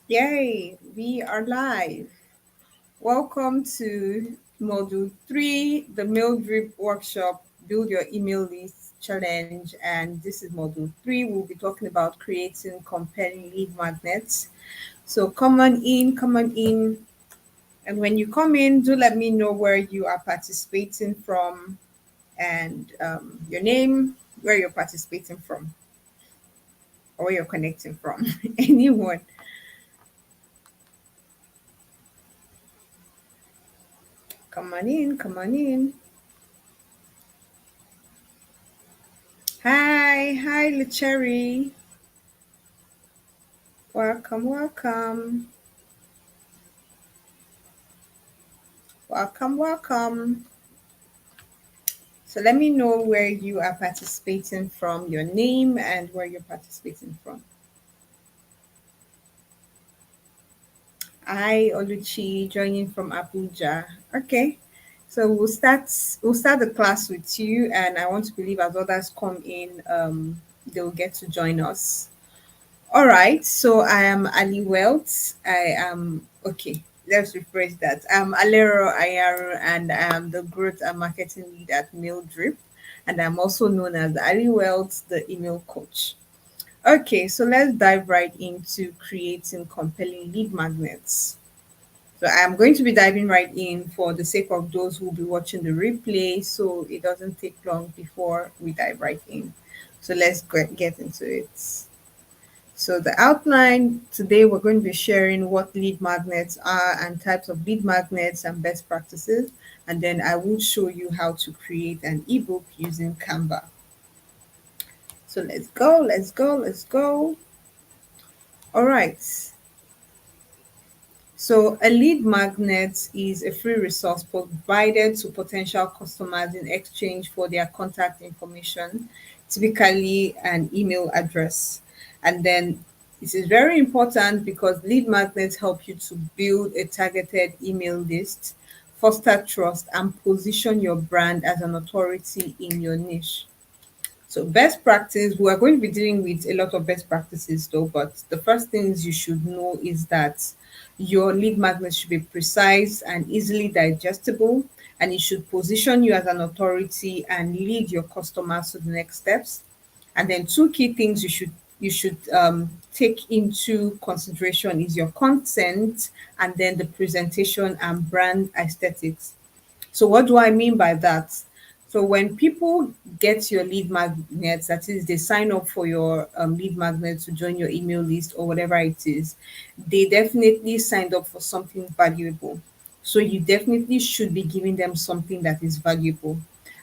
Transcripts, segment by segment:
Yay, we are live. Welcome to Module 3, the Mail Drip Workshop, Build Your Email List Challenge. And this is Module 3. We'll be talking about creating compelling lead magnets. So come on in, come on in. And when you come in, do let me know where you are participating from and your name, where you're participating from, or where you're connecting from. Anyone. Come on in, come on in. Hi, Lecherry. Welcome, welcome, welcome. So let me know where you are participating from, your name and where you're participating from. I Oluchi joining from Abuja. Okay. So we'll start the class with you, and I want to believe as others come in, they'll get to join us. All right, so I am Ali Welt. I am okay. Let's rephrase that. I'm Alero Ayaru, and I am the growth and marketing lead at Mail Drip, and I'm also known as Ali Welt, the email coach. Okay, so let's dive right into creating compelling lead magnets. So I'm going to be diving right in for the sake of those who will be watching the replay, so it doesn't take long before we dive right in. So let's get into it. So the outline today, we're going to be sharing what lead magnets are and types of lead magnets and best practices. And then I will show you how to create an ebook using Canva. So let's go. All right. So a lead magnet is a free resource provided to potential customers in exchange for their contact information, typically an email address. And then this is very important because lead magnets help you to build a targeted email list, foster trust, and position your brand as an authority in your niche. So best practice, we are going to be dealing with a lot of best practices though, but the first things you should know is that your lead magnet should be precise and easily digestible, and it should position you as an authority and lead your customers to the next steps. And then two key things you should take into consideration is your content and then the presentation and brand aesthetics. So what do I mean by that? So when people get your lead magnets, that is, they sign up for your lead magnet to join your email list or whatever it is, they definitely signed up for something valuable. So you definitely should be giving them something that is valuable.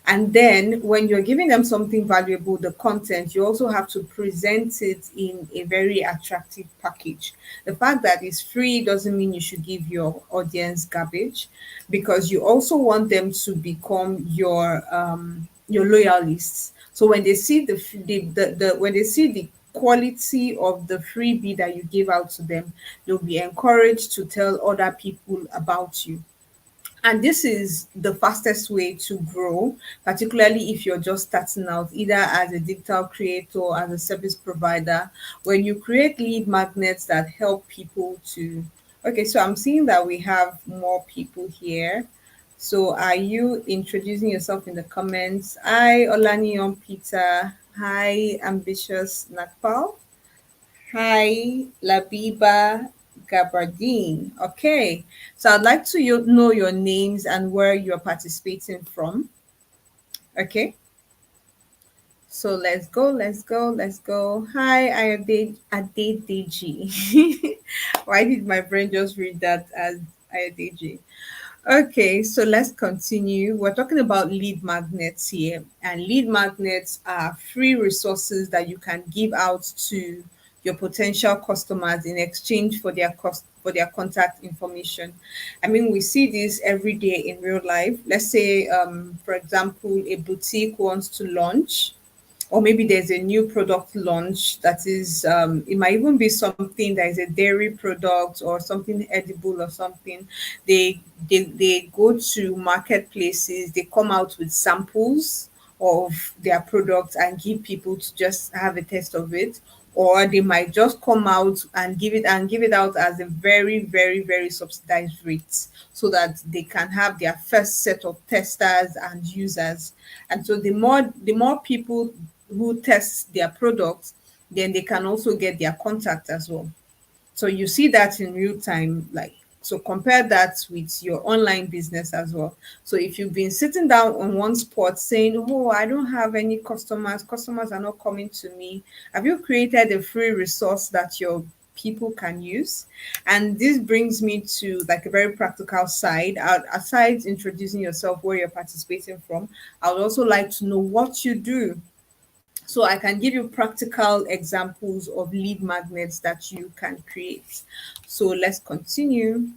And then when you're giving them something valuable, the content, you also have to present it in a very attractive package. The fact that it's free doesn't mean you should give your audience garbage, because you also want them to become your loyalists. So when they see the when they see the quality of the freebie that you give out to them, they'll be encouraged to tell other people about you. And this is the fastest way to grow, particularly if you're just starting out, either as a digital creator or as a service provider. When you create lead magnets that help people to. Okay, so I'm seeing that we have more people here. So are you introducing yourself in the comments? Hi, Olaniyon Peter. Hi, Ambitious Nakpal. Hi, Labiba Gabardine. Okay, so I'd like to know your names and where you're participating from. Okay, so let's go. Hi, Adedeji. Why did my brain just read that as Adedeji? Okay, so let's continue. We're talking about lead magnets here, and lead magnets are free resources that you can give out to your potential customers in exchange for their contact information. I mean, we see this every day in real life. Let's say, for example, a boutique wants to launch, or maybe there's a new product launch that is it might even be something that is a dairy product or something edible or something. They go to marketplaces, they come out with samples of their products and give people to just have a taste of it. or they might just come out and give it out as a very, very, very subsidized rate, so that they can have their first set of testers and users. And so the more people who test their products, then they can also get their contact as well. So you see that in real time, like, so compare that with your online business as well. So if you've been sitting down on one spot saying, oh, I don't have any customers are not coming to me, have you created a free resource that your people can use? And this brings me to like a very practical side. Aside introducing yourself, where you're participating from, I would also like to know what you do, so I can give you practical examples of lead magnets that you can create. So let's continue.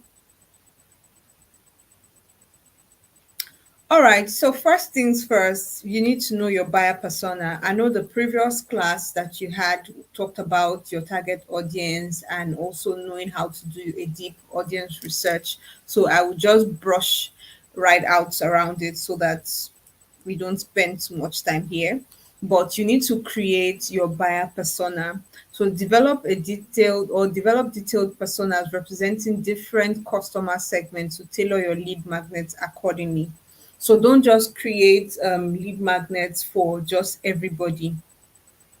All right, so first things first, you need to know your buyer persona. I know the previous class that you had talked about your target audience and also knowing how to do a deep audience research. So I will just brush right out around it so that we don't spend too much time here. But you need to create your buyer persona. So develop detailed personas representing different customer segments to tailor your lead magnets accordingly. So don't just create lead magnets for just everybody.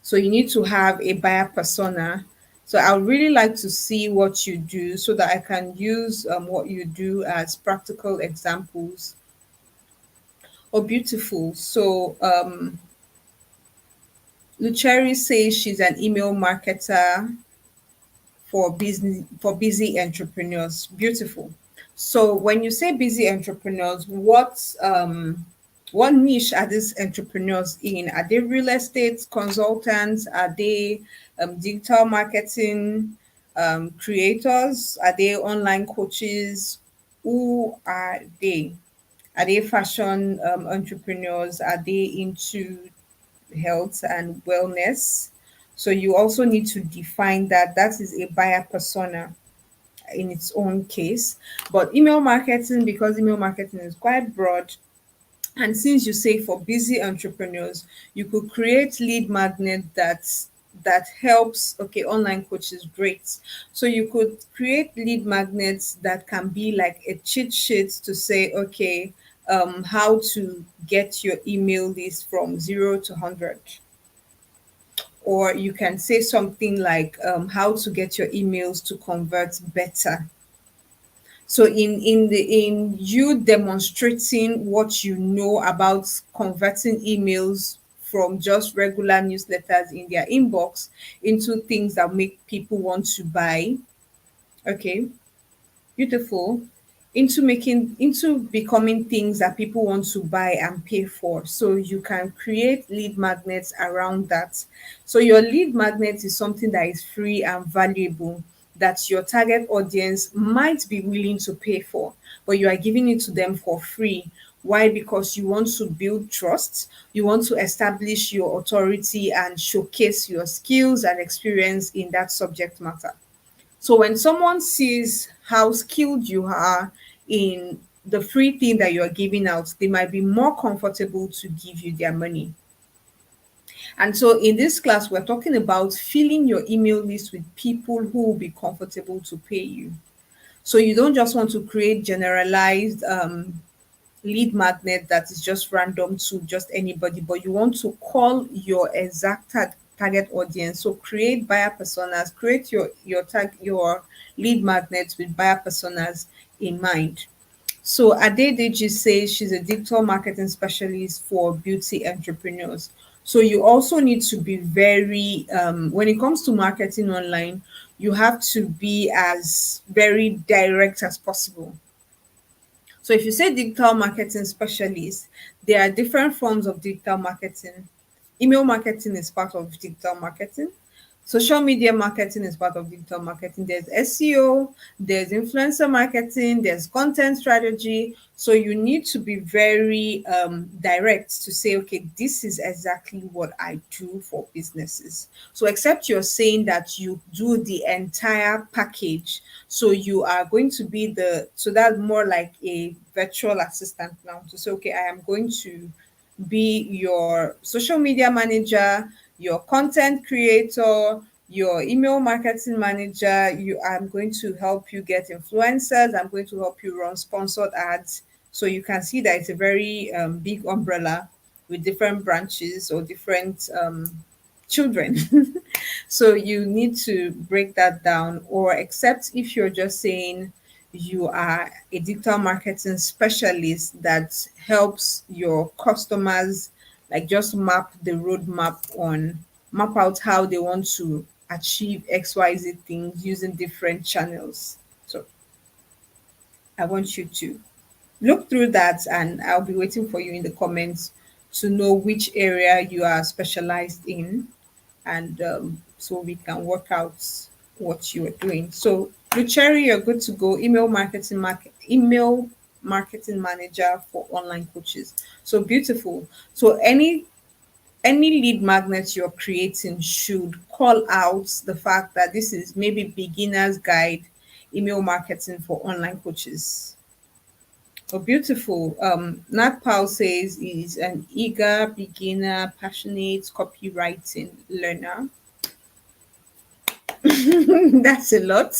So you need to have a buyer persona. So I would really like to see what you do so that I can use what you do as practical examples. Oh, beautiful. So Lucheri says she's an email marketer for busy entrepreneurs. Beautiful. So when you say busy entrepreneurs, what niche are these entrepreneurs in? Are they real estate consultants? Are they digital marketing creators? Are they online coaches? Who are they? Are they fashion entrepreneurs? Are they into health and wellness? So you also need to define that that is a buyer persona in its own case. But email marketing, because email marketing is quite broad, and since you say for busy entrepreneurs, you could create lead magnet that helps. Okay, online coach is great. So you could create lead magnets that can be like a cheat sheet to say, okay, how to get your email list from 0 to 100. Or you can say something like how to get your emails to convert better. So in you demonstrating what you know about converting emails from just regular newsletters in their inbox into things that make people want to buy. Okay, beautiful. Into becoming things that people want to buy and pay for. So you can create lead magnets around that. So your lead magnet is something that is free and valuable, that your target audience might be willing to pay for, but you are giving it to them for free. Why? Because you want to build trust, you want to establish your authority and showcase your skills and experience in that subject matter. So when someone sees how skilled you are in the free thing that you're giving out, they might be more comfortable to give you their money. And so in this class, we're talking about filling your email list with people who will be comfortable to pay you. So you don't just want to create generalized lead magnet that is just random to just anybody, but you want to call your exact target audience. So create buyer personas, create your lead magnets with buyer personas in mind. So Adedeji says she's a digital marketing specialist for beauty entrepreneurs. So you also need to be very when it comes to marketing online, you have to be as very direct as possible. So if you say digital marketing specialist, there are different forms of digital marketing. Email marketing is part of digital marketing. Social media marketing is part of digital marketing. There's SEO, there's influencer marketing, there's content strategy. So you need to be very direct to say, okay, this is exactly what I do for businesses. So except you're saying that you do the entire package, so you are going to be so that's more like a virtual assistant now to say, okay, I am going to be your social media manager, your content creator, Your email marketing manager, I'm going to help you get influencers, I'm going to help you run sponsored ads. So you can see that it's a very big umbrella with different branches or different children. So you need to break that down, or except if you're just saying you are a digital marketing specialist that helps your customers, like just map the roadmap on map out how they want to achieve XYZ things using different channels. So I want you to look through that, and I'll be waiting for you in the comments to know which area you are specialized in, and so we can work out what you are doing. So, Lucheri, you're good to go. Email marketing manager for online coaches. So beautiful. So any lead magnet you're creating should call out the fact that this is maybe beginner's guide email marketing for online coaches. Oh, beautiful. Nat Powell says is an eager beginner, passionate copywriting learner. That's a lot.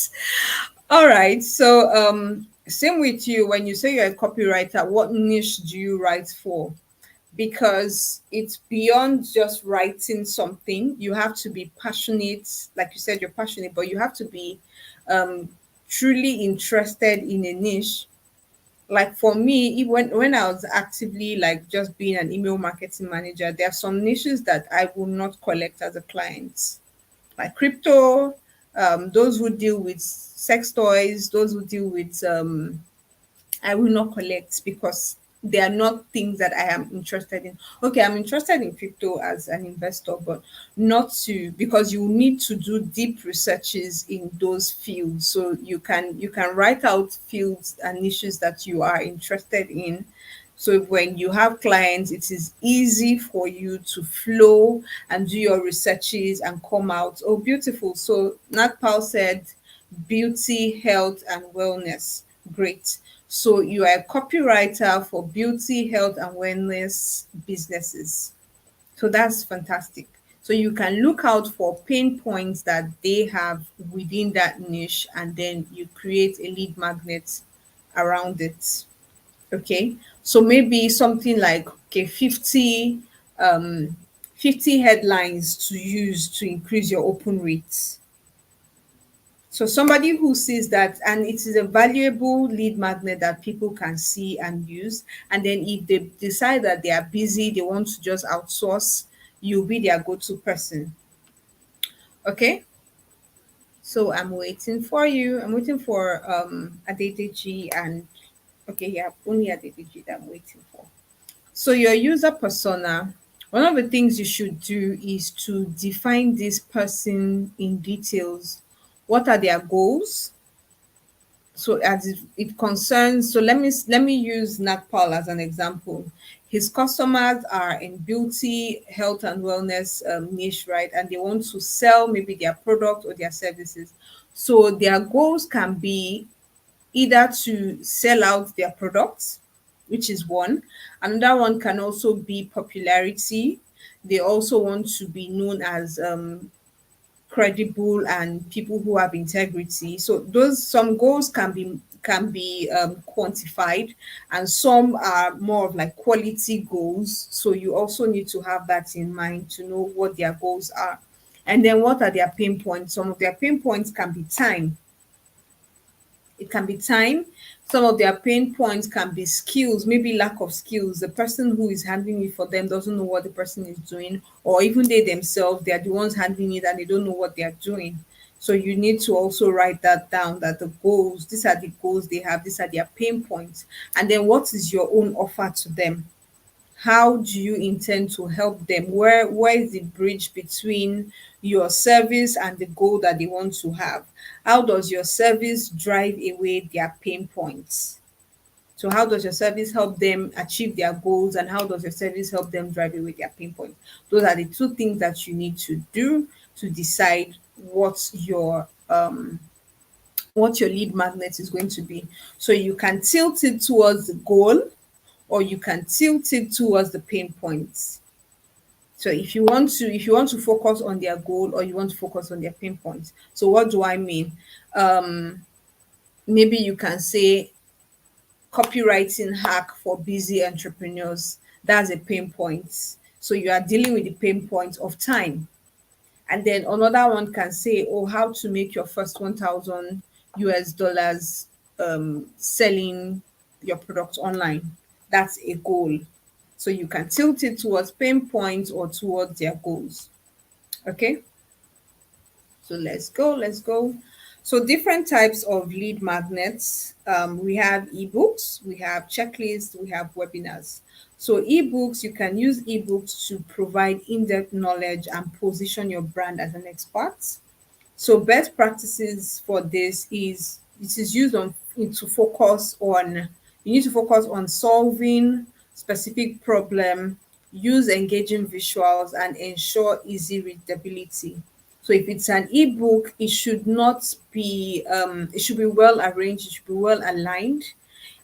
All right. So, same with you. When you say you're a copywriter, what niche do you write for? Because it's beyond just writing something. You have to be passionate. Like you said, you're passionate, but you have to be um, truly interested in a niche. Like for me, when I was actively like just being an email marketing manager, there are some niches that I will not collect as a client, like crypto, those who deal with sex toys, those who deal with I will not collect because they are not things that I am interested in. Okay, I'm interested in crypto as an investor, but not to, because you need to do deep researches in those fields. So you can write out fields and niches that you are interested in. So when you have clients, it is easy for you to flow and do your researches and come out. Oh, beautiful. So Nat Paul said beauty, health, and wellness. Great. So you are a copywriter for beauty, health, and wellness businesses. So that's fantastic. So you can look out for pain points that they have within that niche, and then you create a lead magnet around it. Okay. So maybe something like, okay, 50 headlines to use to increase your open rates. So somebody who sees that, and it is a valuable lead magnet that people can see and use. And then if they decide that they are busy, they want to just outsource, you'll be their go-to person. Okay. So I'm waiting for you. I'm waiting for Adedeji and okay, yeah, only Adedeji that I'm waiting for. So your user persona, one of the things you should do is to define this person in details. What are their goals? So as it concerns, so let me use Nakpal as an example. His customers are in beauty, health, and wellness niche, right? And they want to sell maybe their product or their services. So their goals can be either to sell out their products, which is one. Another one can also be popularity. They also want to be known as credible and people who have integrity. So those some goals can be quantified, and some are more of like quality goals. So you also need to have that in mind to know what their goals are. And then what are their pain points? Some of their pain points can be time. It can be time. Some of their pain points can be skills, maybe lack of skills. The person who is handling it for them doesn't know what the person is doing, or even they themselves, they are the ones handling it and they don't know what they are doing. So you need to also write that down, that the goals, these are the goals they have, these are their pain points. And then what is your own offer to them? How do you intend to help them? Where is the bridge between your service and the goal that they want to have? How does your service drive away their pain points? So how does your service help them achieve their goals, and how does your service help them drive away their pain points? Those are the two things that you need to do to decide what your lead magnet is going to be. So you can tilt it towards the goal, or you can tilt it towards the pain points. So if you want to focus on their goal or you want to focus on their pain points. So what do I mean? Um, Maybe you can say copywriting hack for busy entrepreneurs. That's a pain point. So you are dealing with the pain point of time. And then another one can say, oh, how to make your first 1,000 US dollars selling your product online. That's a goal. So you can tilt it towards pain points or towards their goals. Okay. So let's go. So different types of lead magnets. We have ebooks, we have checklists, we have webinars. So ebooks, you can use ebooks to provide in-depth knowledge and position your brand as an expert. So best practices for this is used on to focus on you need to focus on solving specific problem, use engaging visuals and ensure easy readability. So if it's an ebook, it should be well arranged, it should be well aligned,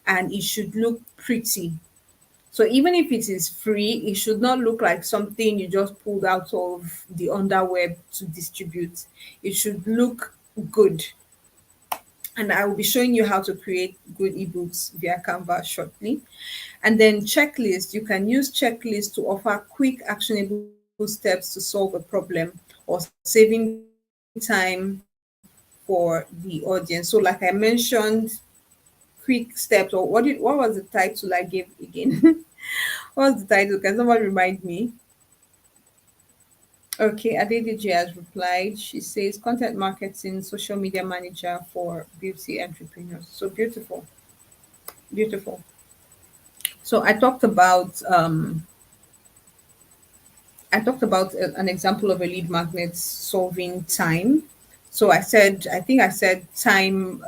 and it should look pretty. So even if it is free, it should not look like something you just pulled out of the underweb to distribute. It should look good. And I will be showing you how to create good ebooks via Canva shortly. And then checklist, you can use checklist to offer quick actionable steps to solve a problem or saving time for the audience. So like I mentioned, quick steps, or what was the title I gave again? What was the title? Can someone remind me? Okay, Adedeji has replied. She says content marketing, social media manager for beauty entrepreneurs. So beautiful, beautiful. So I talked about an example of a lead magnet solving time. So I think I said time.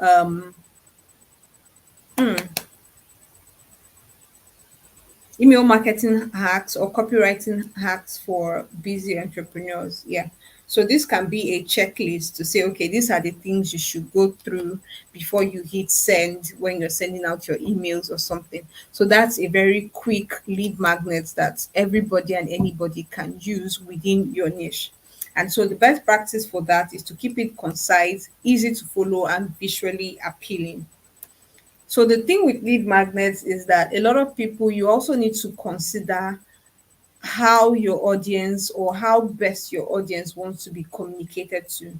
Email marketing hacks or copywriting hacks for busy entrepreneurs. Yeah. So this can be a checklist to say, okay, these are the things you should go through before you hit send when you're sending out your emails or something. So that's a very quick lead magnet that everybody and anybody can use within your niche. And so the best practice for that is to keep it concise, easy to follow, and visually appealing. So the thing with lead magnets is that a lot of people, you also need to consider how your audience or how best your audience wants to be communicated to.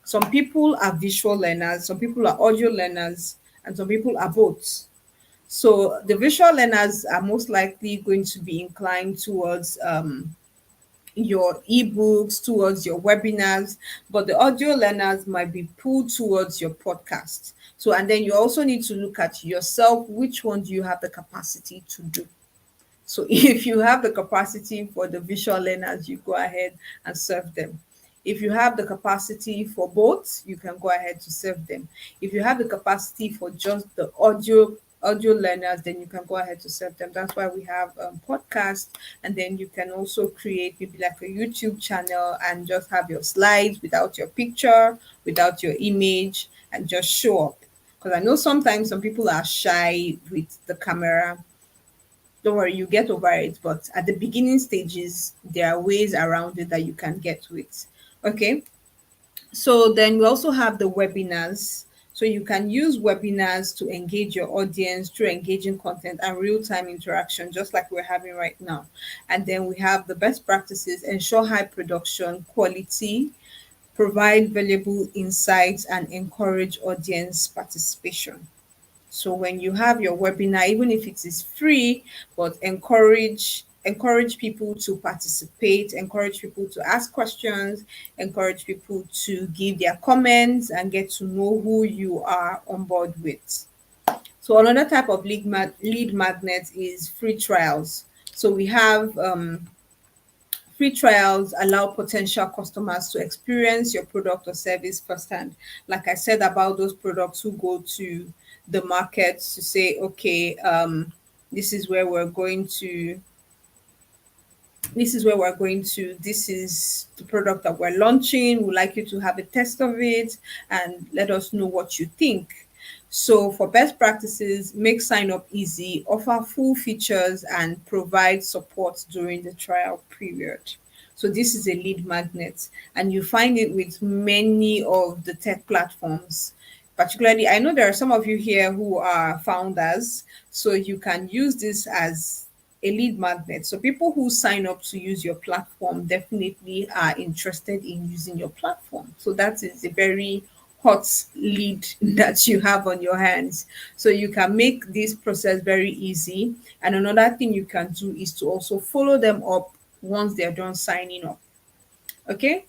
Some people are visual learners, some people are audio learners, and some people are both. So the visual learners are most likely going to be inclined towards your ebooks, towards your webinars, but the audio learners might be pulled towards your podcast. So, and then you also need to look at yourself, which one do you have the capacity to do? So, if you have the capacity for the visual learners, you go ahead and serve them. If you have the capacity for both, you can go ahead to serve them. If you have the capacity for just the audio learners, then you can go ahead to serve them. That's why we have podcasts, and then you can also create maybe like a YouTube channel and just have your slides without your picture, without your image, and just show up. Because I know sometimes some people are shy with the camera. Don't worry, you get over it. But at the beginning stages, there are ways around it that you can get with. Okay. So then we also have the webinars. So you can use webinars to engage your audience through engaging content and real-time interaction, just like we're having right now. And then we have the best practices, ensure high production quality, provide valuable insights, and encourage audience participation. So when you have your webinar, even if it is free, but encourage people to participate, encourage people to ask questions, encourage people to give their comments and get to know who you are on board with. So another type of lead magnet is free trials. So we have free trials allow potential customers to experience your product or service firsthand. Like I said about those products who go to the market to say, okay, this is where we're going to, this is the product that we're launching. We'd like you to have a test of it and let us know what you think. So for best practices, make sign up easy, offer full features, and provide support during the trial period. So this is a lead magnet, and you find it with many of the tech platforms. Particularly, I know there are some of you here who are founders, so you can use this as a lead magnet. So people who sign up to use your platform definitely are interested in using your platform. So that is a very hot lead that you have on your hands. So you can make this process very easy. And another thing you can do is to also follow them up once they're done signing up. Okay.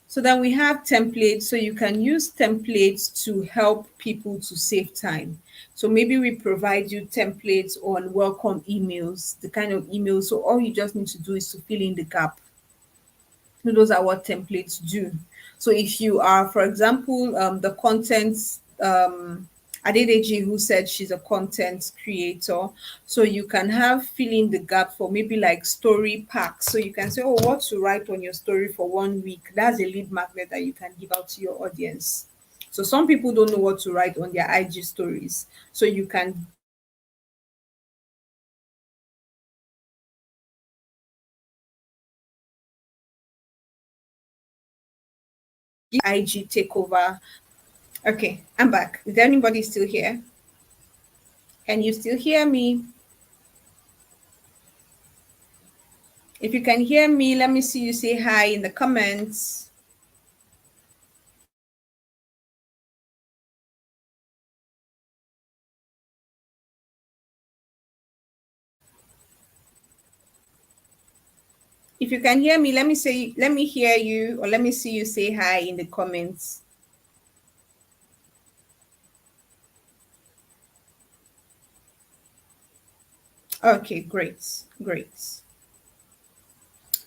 So then we have templates. So you can use templates to help people to save time. So maybe we provide you templates on welcome emails, the kind of emails. So all you just need to do is to fill in the gap. So those are what templates do. So if you are, for example, the content, Adedeji, who said she's a content creator, so you can have fill in the gap for maybe like story packs. So you can say, oh, what to write on your story for 1 week. That's a lead magnet that you can give out to your audience. So some people don't know what to write on their IG stories. So you can give IG takeover. Okay, I'm back. Is there anybody still here? Can you still hear me? If you can hear me, let me see you say hi in the comments. If you can hear me, let me hear you, or let me see you say hi in the comments. Okay, great, great,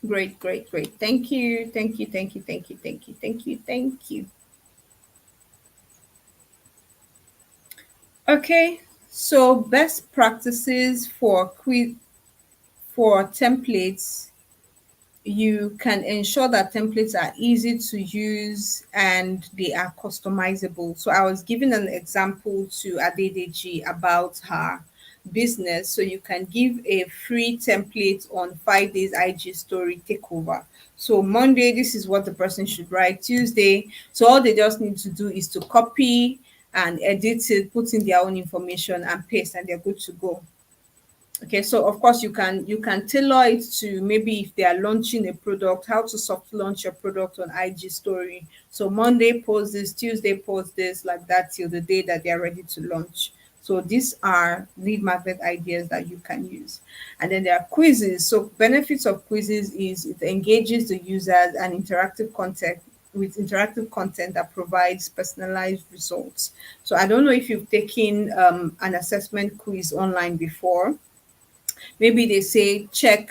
great, great, great. Thank you, thank you, thank you, thank you, thank you, thank you, thank you. Okay, so best practices for quiz for templates. You can ensure that templates are easy to use and they are customizable. So I was giving an example to Adedeji about her business. So you can give a free template on 5 days IG story takeover. So Monday, this is what the person should write. Tuesday, so all they just need to do is to copy and edit it, put in their own information and paste, and they're good to go. Okay, so of course you can tailor it to maybe if they are launching a product, how to soft launch your product on IG story. So Monday post this, Tuesday post this, like that till the day that they are ready to launch. So these are lead magnet ideas that you can use. And then there are quizzes. So benefits of quizzes is it engages the users and interactive content with interactive content that provides personalized results. So I don't know if you've taken an assessment quiz online before. Maybe they say check,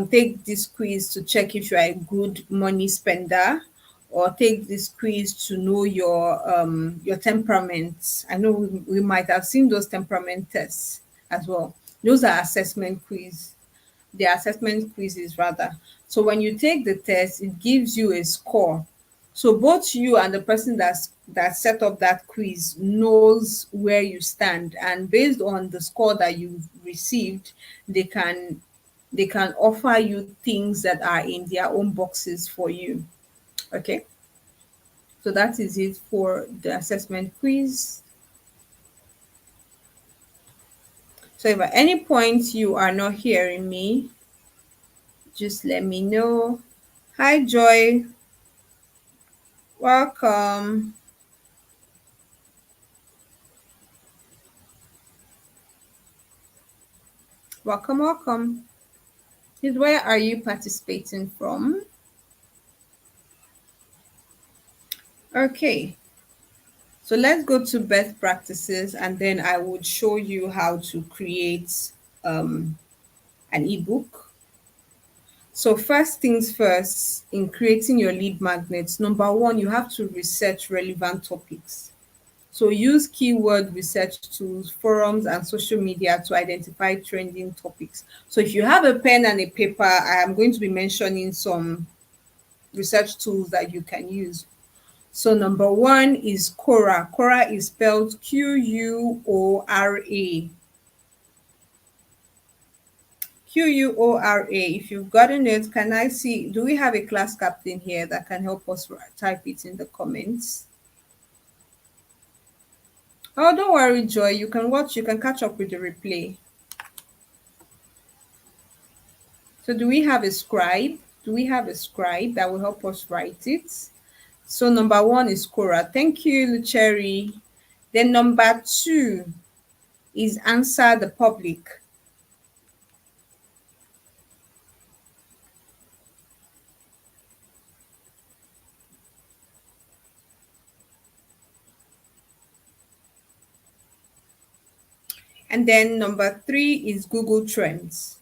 take this quiz to check if you are a good money spender, or take this quiz to know your temperament. I know we might have seen those temperament tests as well. Those are assessment quiz. The assessment quizzes rather. So when you take the test, it gives you a score. So both you and the person that set up that quiz knows where you stand, and based on the score that you've received, they can they can offer you things that are in their own boxes for you. Okay, so that is it for the assessment quiz. So if at any point you are not hearing me, just let me know. Hi Joy, welcome. Welcome, welcome. Please, where are you participating from? Okay, so let's go to best practices, and then I would show you how to create an ebook. So first things first, in creating your lead magnets, number one, you have to research relevant topics. So use keyword research tools, forums, and social media to identify trending topics. So if you have a pen and a paper, I am going to be mentioning some research tools that you can use. So number one is Quora. Quora is spelled Quora. Quora. If you've gotten it, can I see? Do we have a class captain here that can help us type it in the comments? Oh, don't worry, Joy. You can watch, you can catch up with the replay. So, do we have a scribe? Do we have a scribe that will help us write it? So, number one is Quora. Thank you, Lucheri. Then, number two is answer the public. And then number three is Google Trends.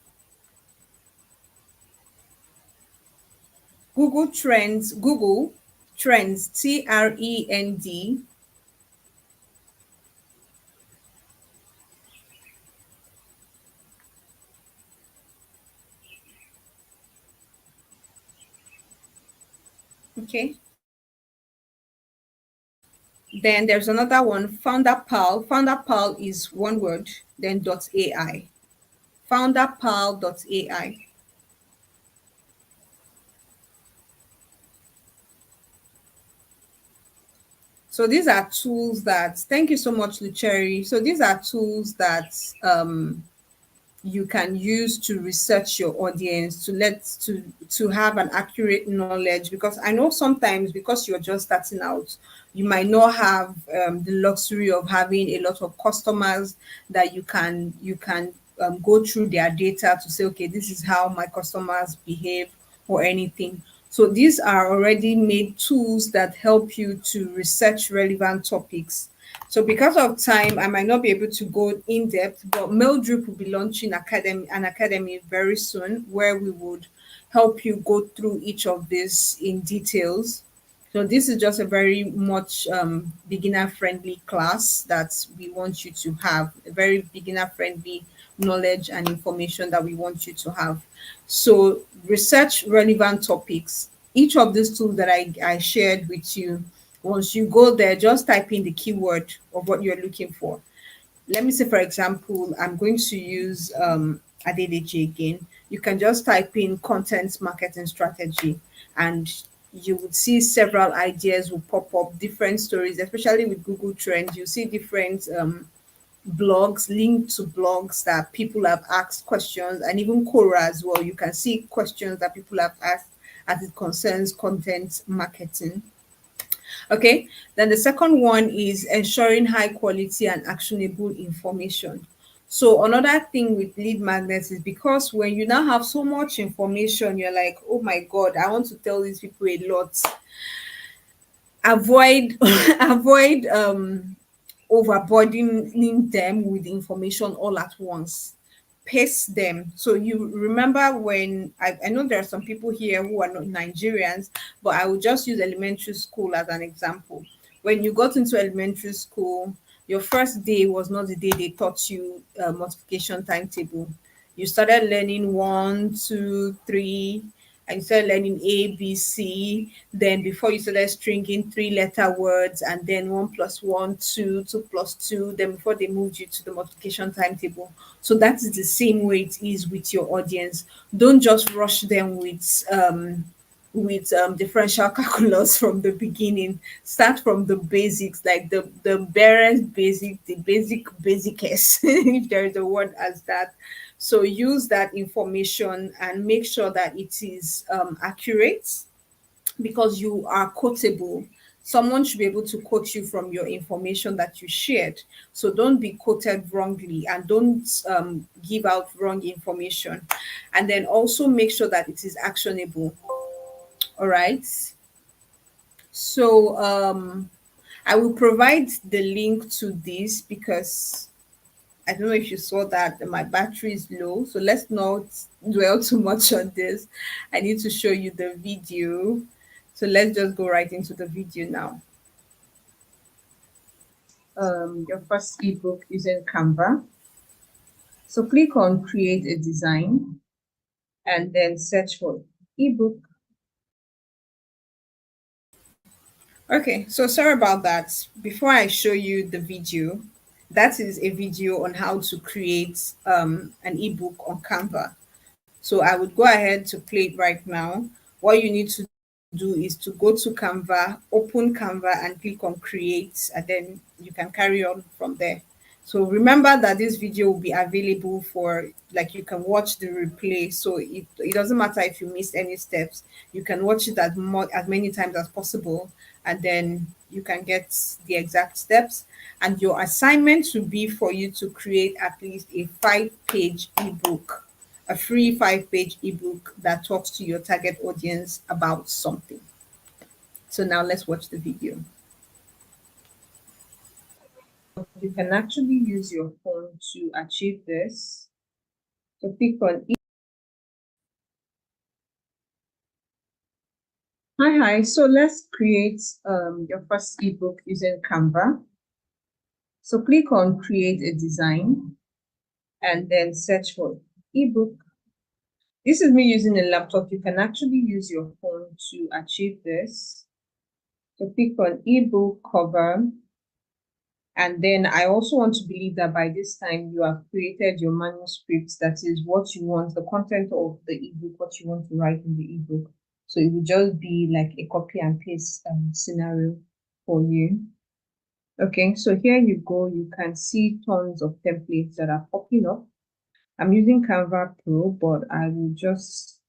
Google Trends, Google Trends, TREND. Okay. Then there's another one, FounderPal. FounderPal is one word, then .ai. FounderPal.ai. So these are tools that, thank you so much, Lucheri. So these are tools that you can use to research your audience, to have an accurate knowledge, because I know sometimes, because you're just starting out, you might not have the luxury of having a lot of customers that you can go through their data to say, okay, this is how my customers behave or anything. So these are already made tools that help you to research relevant topics. So because of time, I might not be able to go in depth, but Meldrip will be launching an academy very soon where we would help you go through each of these in details. So this is just a very much beginner friendly class that we want you to have, a very beginner friendly knowledge and information that we want you to have. So research relevant topics. Each of these tools that I shared with you, once you go there, just type in the keyword of what you're looking for. Let me say, for example, I'm going to use Adedeji again. You can just type in content marketing strategy, and you would see several ideas will pop up, different stories, especially with Google Trends. You see different blogs, linked to blogs that people have asked questions, and even Quora as well. You can see questions that people have asked as it concerns content marketing. Okay, then the second one is ensuring high quality and actionable information. So another thing with lead magnets is, because when you now have so much information, you're like, oh my God, I want to tell these people a lot. Avoid avoid overburdening them with information all at once. Pace them. So you remember when I know there are some people here who are not Nigerians, but I will just use elementary school as an example. When you got into elementary school, your first day was not the day they taught you multiplication timetable. You started learning one, two, three, and you started learning A, B, C. Then before you started stringing three-letter words, and then one plus one, two, two plus two. Then before they moved you to the multiplication timetable. So that is the same way it is with your audience. Don't just rush them with differential calculus from the beginning. Start from the basics, like the barest basic, the basicest, if there is a word as that. So use that information and make sure that it is accurate, because you are quotable. Someone should be able to quote you from your information that you shared. So don't be quoted wrongly, and don't give out wrong information. And then also make sure that it is actionable. All right. So I will provide the link to this, because I don't know if you saw that my battery is low. So let's not dwell too much on this. I need to show you the video. So let's just go right into the video now. Your first ebook using Canva. So click on create a design and then search for ebook. Okay, so sorry about that. Before I show you the video, that is a video on how to create an ebook on Canva. So I would go ahead to play it right now. What you need to do is to go to Canva, open Canva, and click on create, and then you can carry on from there. So remember that this video will be available for, like, you can watch the replay. So it doesn't matter if you missed any steps. You can watch it as many times as possible, and then you can get the exact steps. And your assignment should be for you to create at least a 5-page ebook, a free 5-page ebook that talks to your target audience about something. So now let's watch the video. You can actually use your phone to achieve this. So click on Hi. So let's create your first ebook using Canva. So click on create a design and then search for ebook. This is me using a laptop. You can actually use your phone to achieve this. So click on ebook cover. And then I also want to believe that by this time you have created your manuscript, that is what you want, the content of the ebook, what you want to write in the ebook. So it will just be like a copy and paste scenario for you. Okay, so here you go. You can see tons of templates that are popping up. I'm using Canva Pro, but I will just,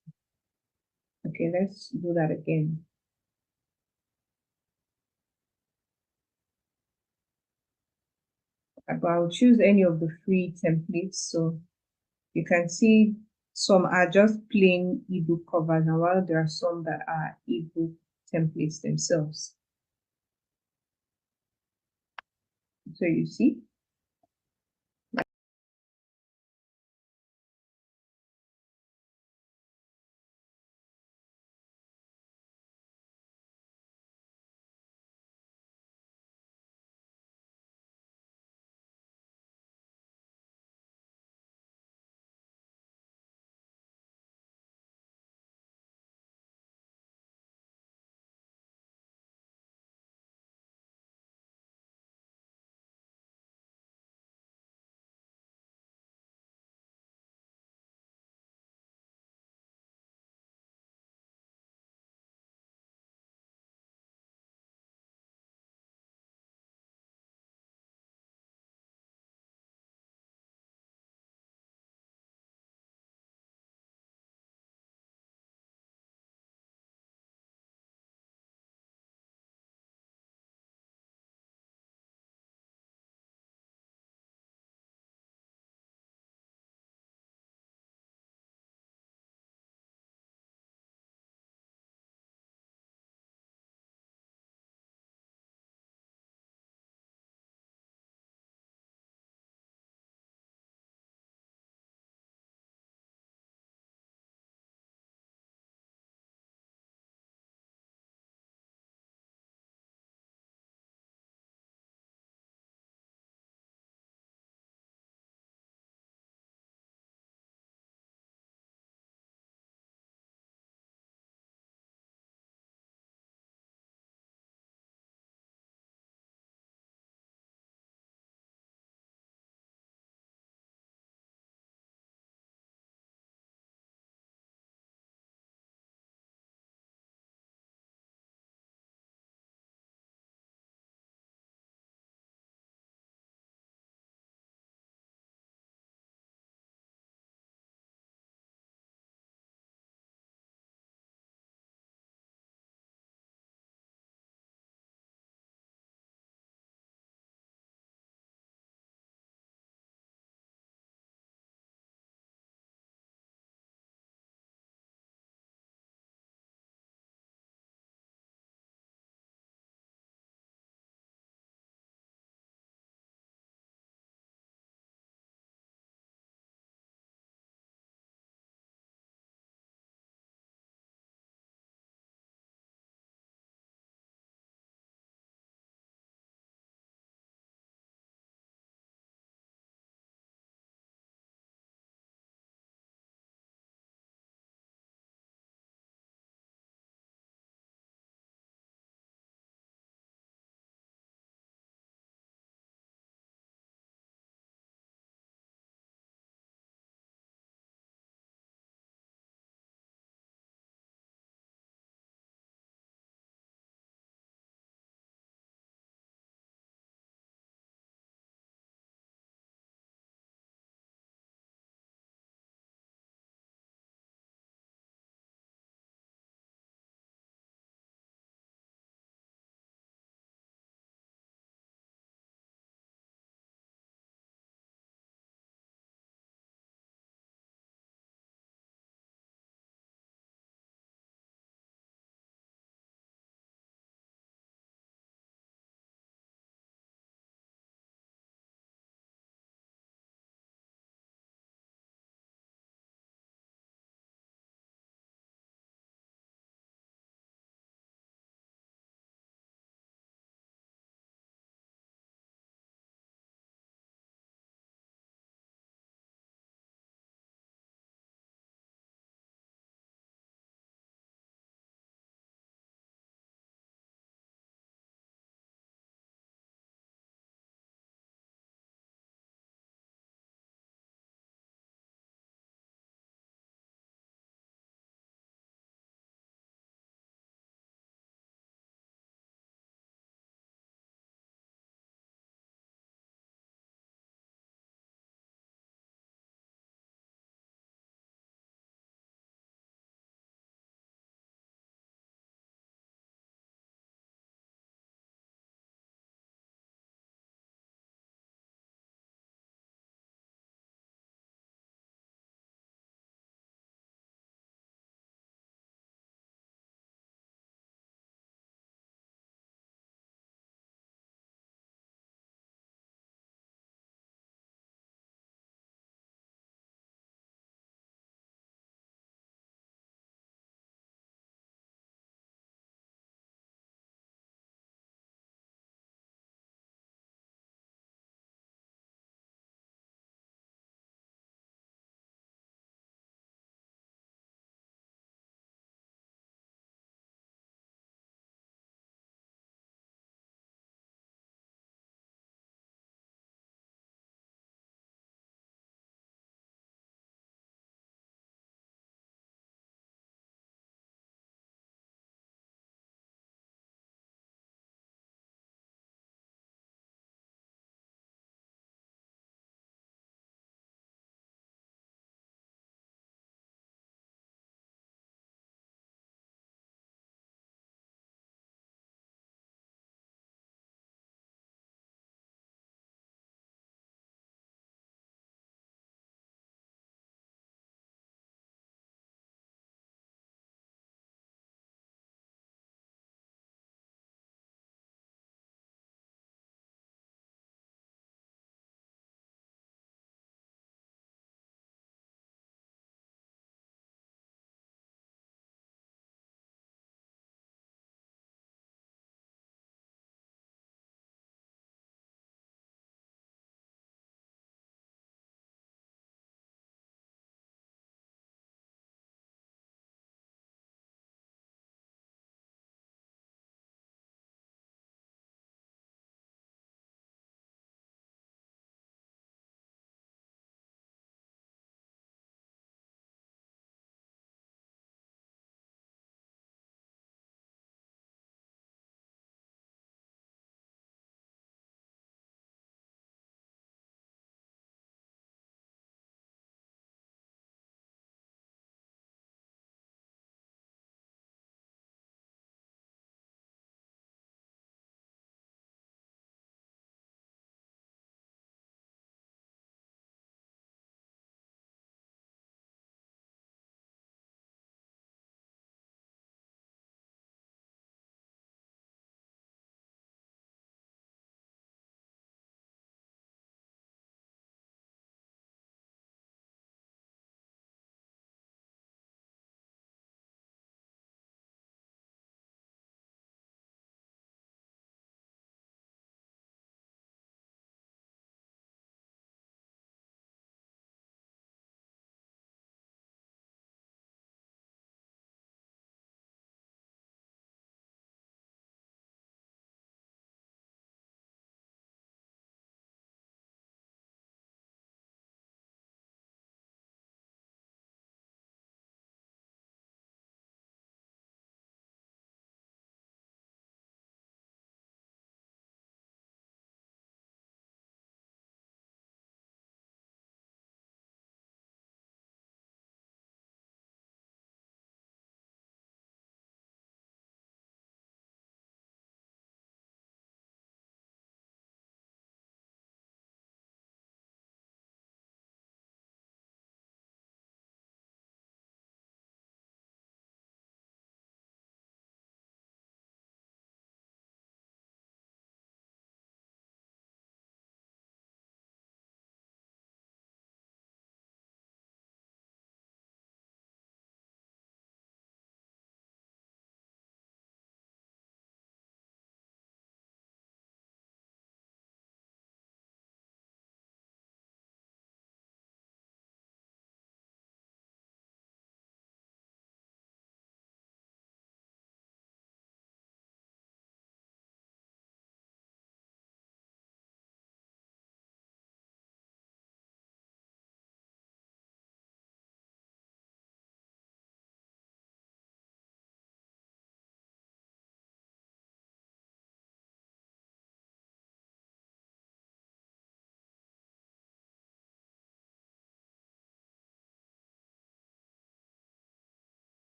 okay, let's do that again. But I'll choose any of the free templates. So you can see some are just plain ebook covers, and while there are some that are ebook templates themselves. So you see,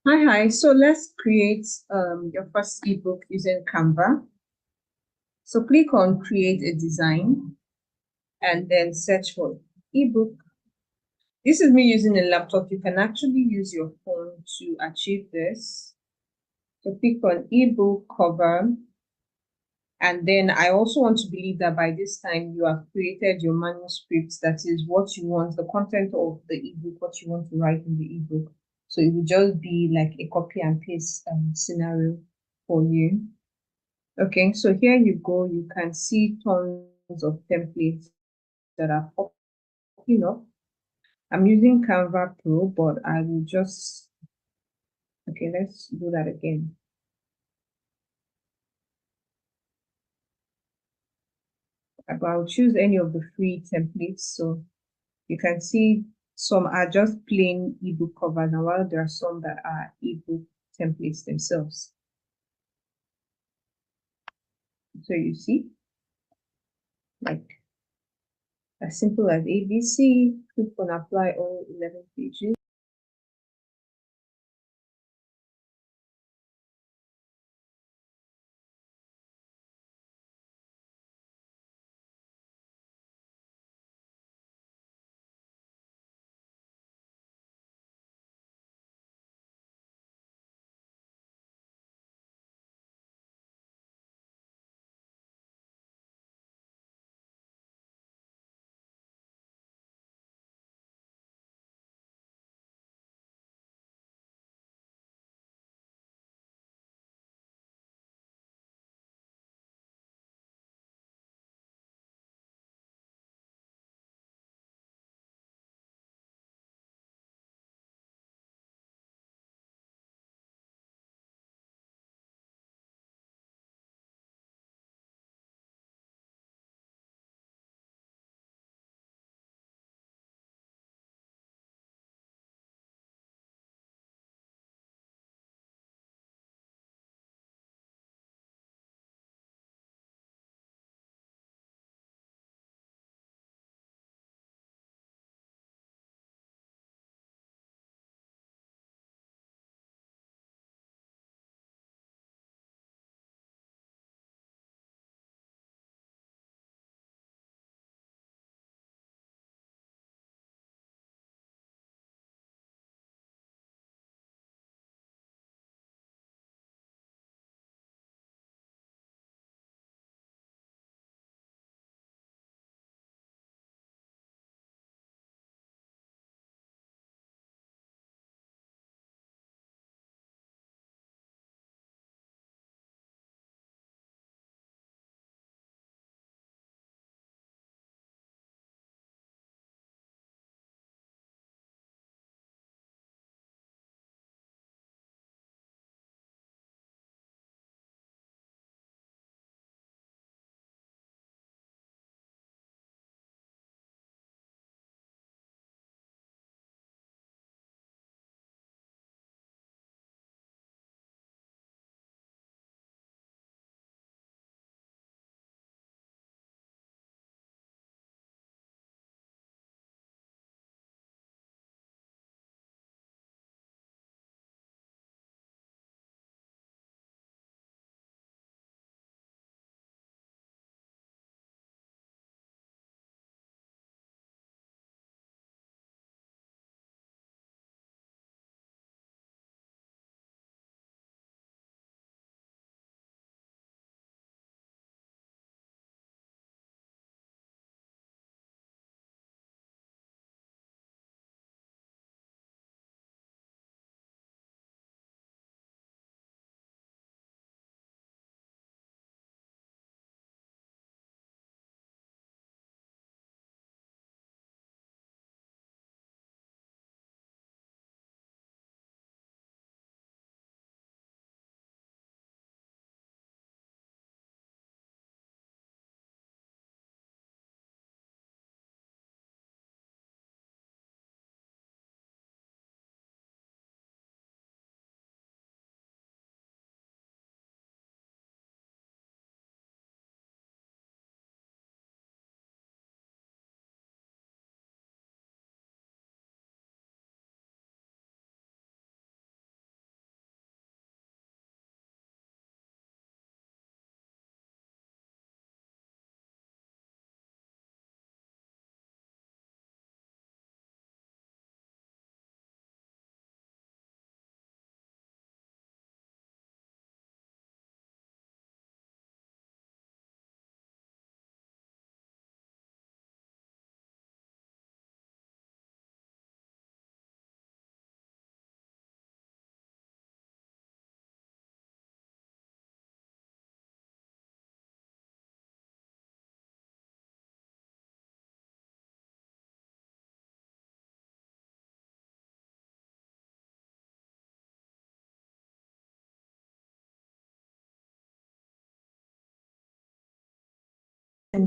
Hi. So let's create your first ebook using Canva. So click on create a design and then search for ebook. This is me using a laptop. You can actually use your phone to achieve this. So click on ebook cover. And then I also want to believe that by this time you have created your manuscript, that is what you want, the content of the ebook, what you want to write in the ebook. So it will just be like a copy and paste scenario for you. Okay, so here you go. You can see tons of templates that are popping up. I'm using Canva Pro, but I will just, okay, let's do that again. I'll choose any of the free templates. So you can see some are just plain ebook covers, and while there are some that are ebook templates themselves. So you see, like as simple as ABC, click on apply all 11 pages.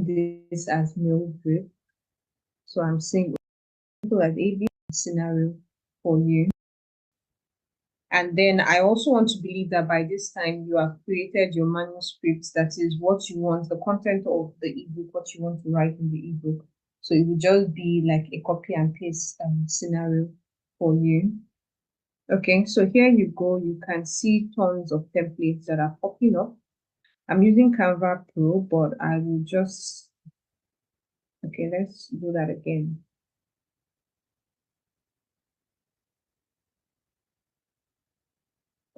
this as mail drip. So I'm saying simple as a scenario for you. And then I also want to believe that by this time you have created your manuscript, that is what you want, the content of the ebook, what you want to write in the ebook. So it will just be like a copy and paste scenario for you. Okay, so here you go. You can see tons of templates that are popping up. I'm using Canva Pro, but I will just, okay, let's do that again.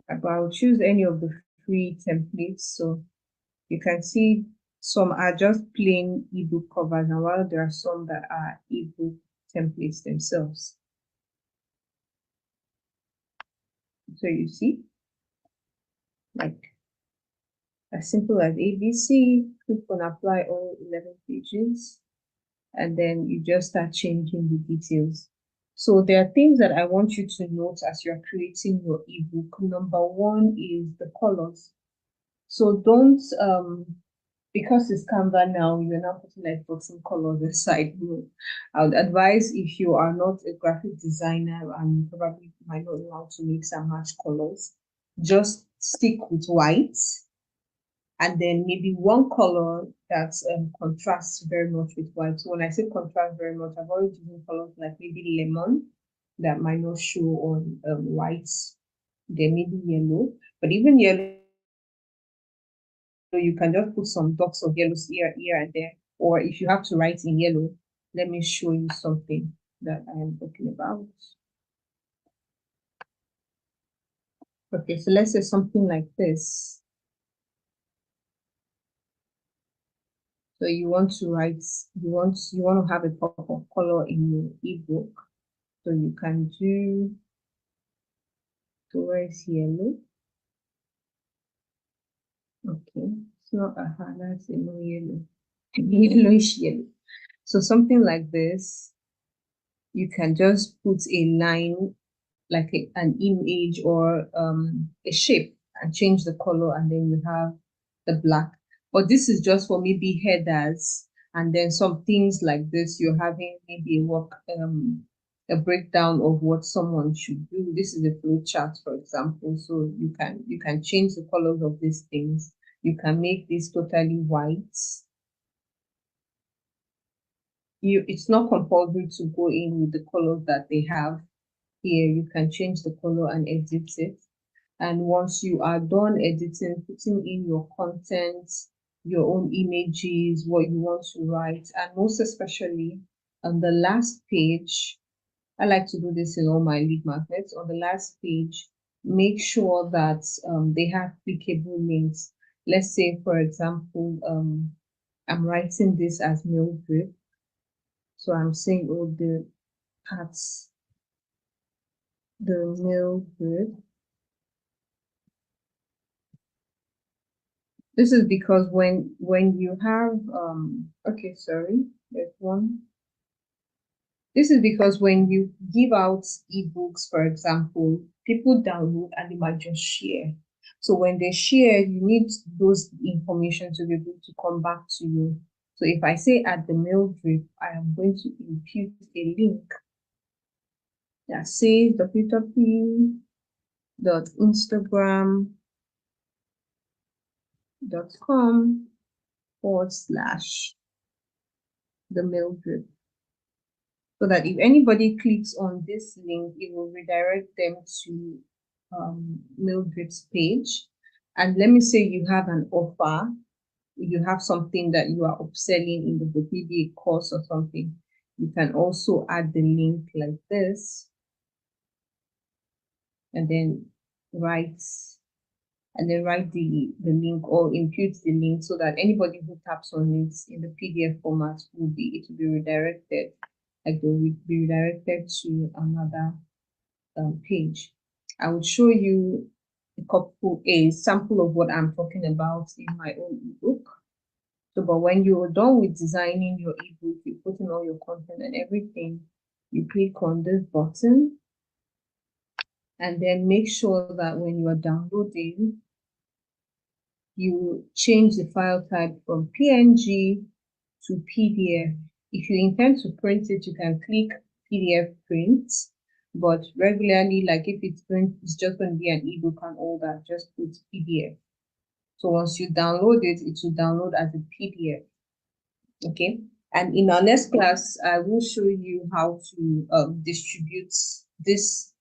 But I'll choose any of the free templates. So you can see some are just plain ebook covers, and while there are some that are ebook templates themselves. So you see, like as simple as ABC, click on apply all 11 pages, and then you just start changing the details. So there are things that I want you to note as you're creating your ebook. Number one is the colors. So don't because it's Canva now, you're not putting like boxing colors inside. No. I would advise, if you are not a graphic designer and you probably might not know how to mix and match colors, just stick with white, and then maybe one color that contrasts very much with white. So when I say contrast very much, I've already used colors like maybe lemon that might not show on white. Then maybe yellow, but even yellow, you can just put some dots of yellow here and there. Or if you have to write in yellow, let me show you something that I am talking about. Okay, so let's say something like this. So you want to write, you want to have a pop of color in your ebook. So you can do towards yellow. Okay, it's not a that's a no yellow, yellowish yellow. So something like this, you can just put a line like an image or a shape and change the color, and then you have the black. But this is just for maybe headers, and then some things like this, you're having maybe a breakdown of what someone should do. This is a flow chart, for example. So you can change the colors of these things. You can make this totally white. It's not compulsory to go in with the colors that they have here. You can change the color and edit it. And once you are done editing, putting in your content, your own images, what you want to write, and most especially on the last page, I like to do this in all my lead magnets. On the last page, make sure that they have clickable links. Let's say, for example, I'm writing this as mail drip. So I'm saying all the parts, the mail drip. This is because when you have okay, sorry, there's one. This is because when you give out ebooks, for example, people download and they might just share. So when they share, you need those information to be able to come back to you. So if I say add the mail drip, I am going to impute a link that says www.instagram.com/the mail drip. So that if anybody clicks on this link, it will redirect them to Mail Drip's page. And let me say you have an offer, you have something that you are upselling in the book, maybe a course or something. You can also add the link like this, and then write the link or impute the link, so that anybody who taps on it in the PDF format will be redirected, like they will be redirected to another page. I will show you a sample of what I'm talking about in my own ebook. So, but when you're done with designing your ebook, you put in all your content and everything, you click on this button, and then make sure that when you are downloading, you change the file type from PNG to PDF. If you intend to print it, you can click PDF print, but regularly, like if it's just going to be an ebook and all that, just put PDF. So once you download it, it will download as a PDF. Okay. And in our next class, I will show you how to distribute this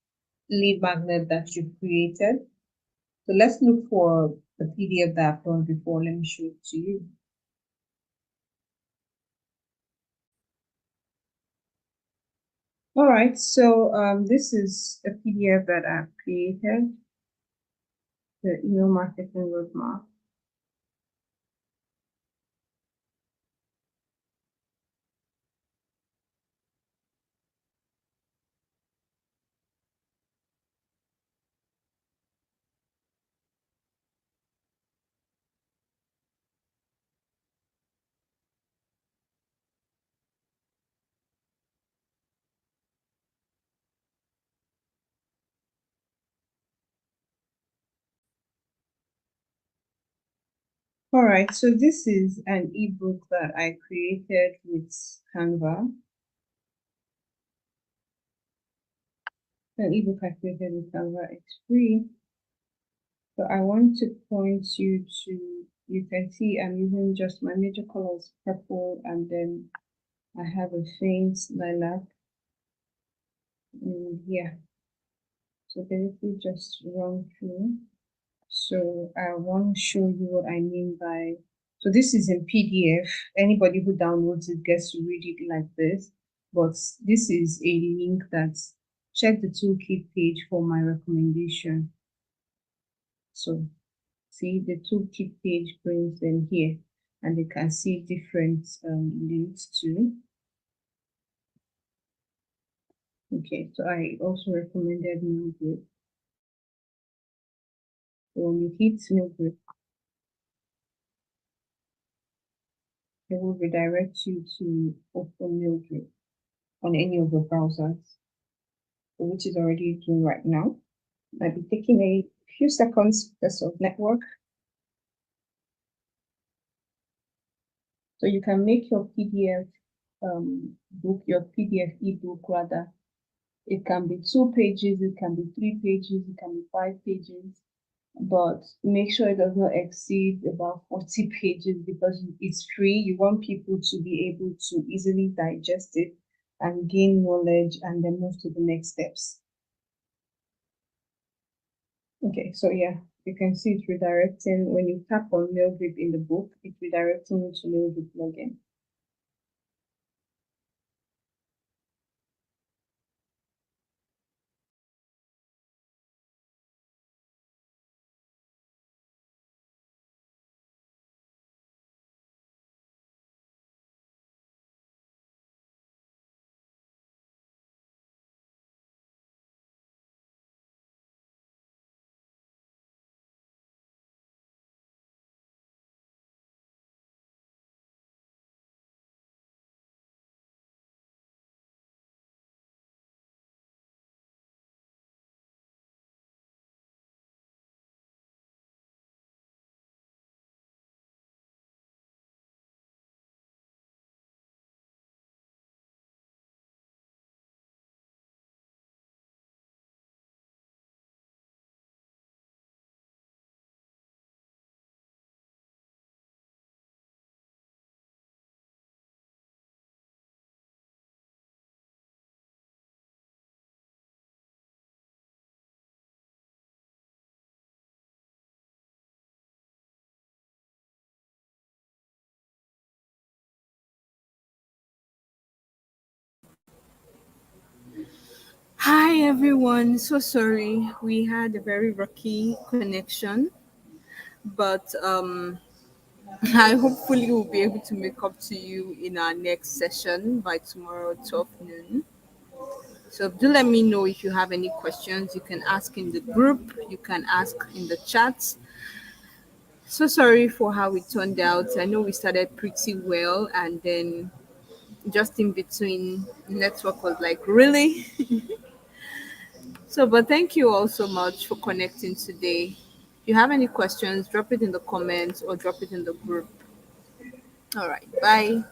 lead magnet that you created. So let's look for the PDF that I've done before. Let me show it to you. All right, so this is a PDF that I've created, the email marketing roadmap. All right, so this is an ebook that I created with Canva. An ebook I created with Canva, it's free. So I want to point you to, you can see I'm using just my major colors, purple, and then I have a faint lilac in here. So basically just run through. So I want to show you what I mean by, so this is in PDF. Anybody who downloads it gets to read it like this, but this is a link that check the toolkit page for my recommendation. So see the toolkit page brings them here, and they can see different links too. Okay, so I also recommended Mail Group. So when you hit Mail Group, it will redirect you to open Mail Group on any of the browsers, which is already doing right now. Might be taking a few seconds because of network. So you can make your PDF book, your PDF ebook rather. It can be 2 pages, it can be 3 pages, it can be 5 pages, but make sure it does not exceed about 40 pages because it's free. You want people to be able to easily digest it and gain knowledge and then move to the next steps. Okay, so yeah, you can see it's redirecting. When you tap on Mailgrip in the book, it's redirecting you to Mailgrip login. Hi everyone, so sorry. We had a very rocky connection, but I hopefully will be able to make up to you in our next session by tomorrow 12 noon. So do let me know if you have any questions. You can ask in the group, you can ask in the chat. So sorry for how it turned out. I know we started pretty well and then just in between network was like really. So but thank you all so much for connecting today. If you have any questions, drop it in the comments or drop it in the group. All right, bye.